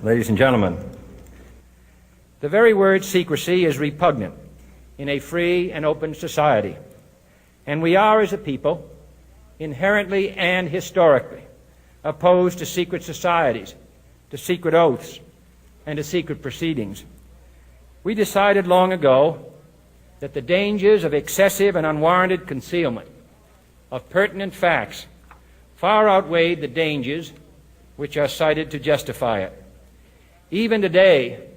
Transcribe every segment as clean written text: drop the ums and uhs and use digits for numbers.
Ladies and gentlemen, the very word secrecy is repugnant in a free and open society, and we are, as a people, inherently and historically opposed to secret societies, to secret oaths, and to secret proceedings. We decided long ago that the dangers of excessive and unwarranted concealment of pertinent facts far outweighed the dangers which are cited to justify it. Even today,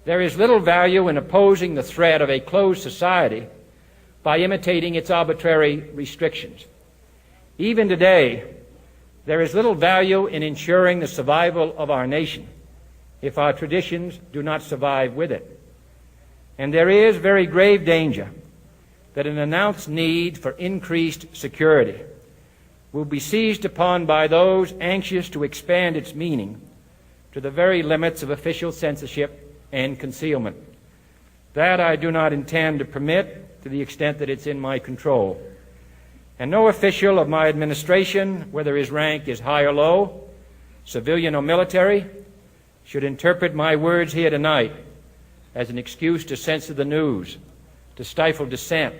there is little value in opposing the threat of a closed society by imitating its arbitrary restrictions. Even today, there is little value in ensuring the survival of our nation if our traditions do not survive with it. And there is very grave danger that an announced need for increased security will be seized upon by those anxious to expand its meaning to the very limits of official censorship and concealment. That I do not intend to permit to the extent that it's in my control. And no official of my administration, whether his rank is high or low, civilian or military, should interpret my words here tonight as an excuse to censor the news, to stifle dissent,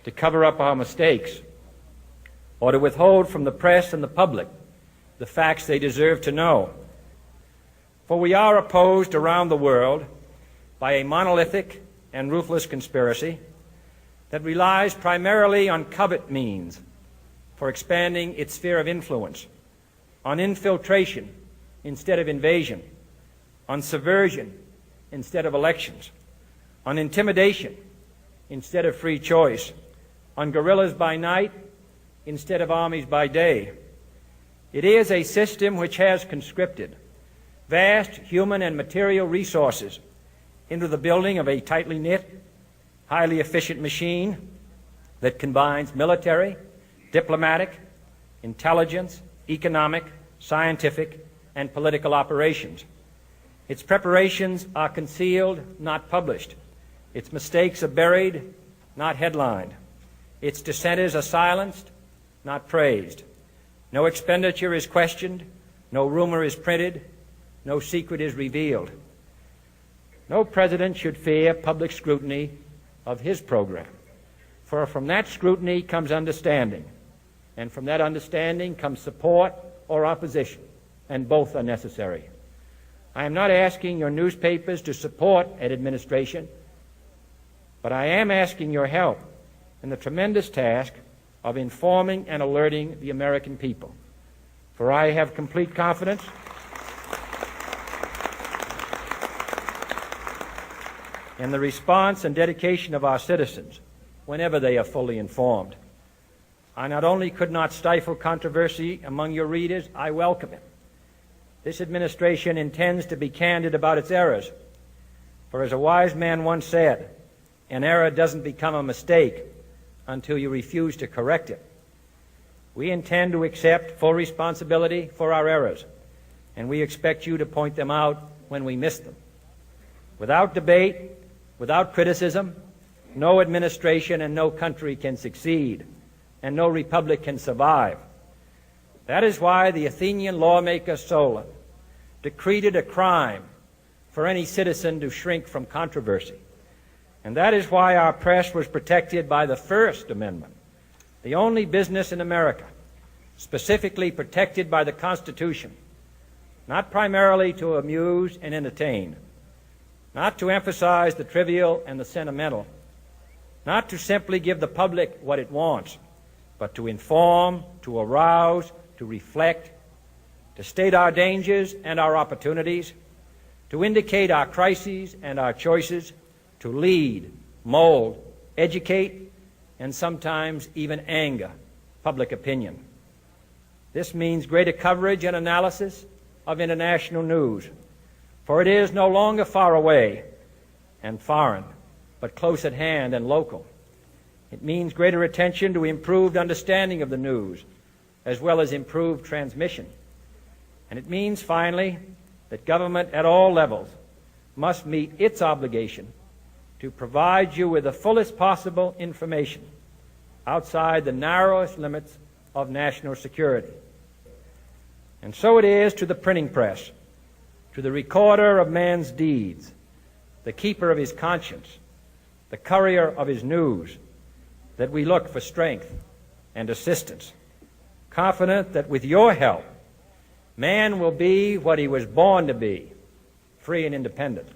to cover up our mistakes, or to withhold from the press and the public the facts they deserve to know. For we are opposed around the world by a monolithic and ruthless conspiracy that relies primarily on covert means for expanding its sphere of influence, on infiltration instead of invasion, on subversion instead of elections, on intimidation instead of free choice, on guerrillas by night instead of armies by day. It is a system which has conscripted vast human and material resources into the building of a tightly knit, highly efficient machine that combines military, diplomatic, intelligence, economic, scientific, and political operations. Its preparations are concealed, not published. Its mistakes are buried, not headlined. Its dissenters are silenced, not praised. No expenditure is questioned, no rumor is printed, no secret is revealed. No president should fear public scrutiny of his program, for from that scrutiny comes understanding, and from that understanding comes support or opposition, and both are necessary. I am not asking your newspapers to support an administration, but I am asking your help in the tremendous task of informing and alerting the American people. For I have complete confidence in the response and dedication of our citizens whenever they are fully informed. I not only could not stifle controversy among your readers, I welcome it. This administration intends to be candid about its errors. For as a wise man once said, an error doesn't become a mistake until you refuse to correct it. We intend to accept full responsibility for our errors, and we expect you to point them out when we miss them. Without debate, without criticism, no administration and no country can succeed, and no republic can survive. That is why the Athenian lawmaker Solon decreed it a crime for any citizen to shrink from controversy. And that is why our press was protected by the First Amendment, the only business in America specifically protected by the Constitution, not primarily to amuse and entertain, not to emphasize the trivial and the sentimental, not to simply give the public what it wants, but to inform, to arouse, to reflect, to state our dangers and our opportunities, to indicate our crises and our choices, to lead, mold, educate, and sometimes even anger public opinion. This means greater coverage and analysis of international news, for it is no longer far away and foreign, but close at hand and local. It means greater attention to improved understanding of the news, as well as improved transmission. And it means, finally, that government at all levels must meet its obligation to provide you with the fullest possible information outside the narrowest limits of national security. And so it is to the printing press, to the recorder of man's deeds, the keeper of his conscience, the courier of his news, that we look for strength and assistance, confident that with your help, man will be what he was born to be, free and independent.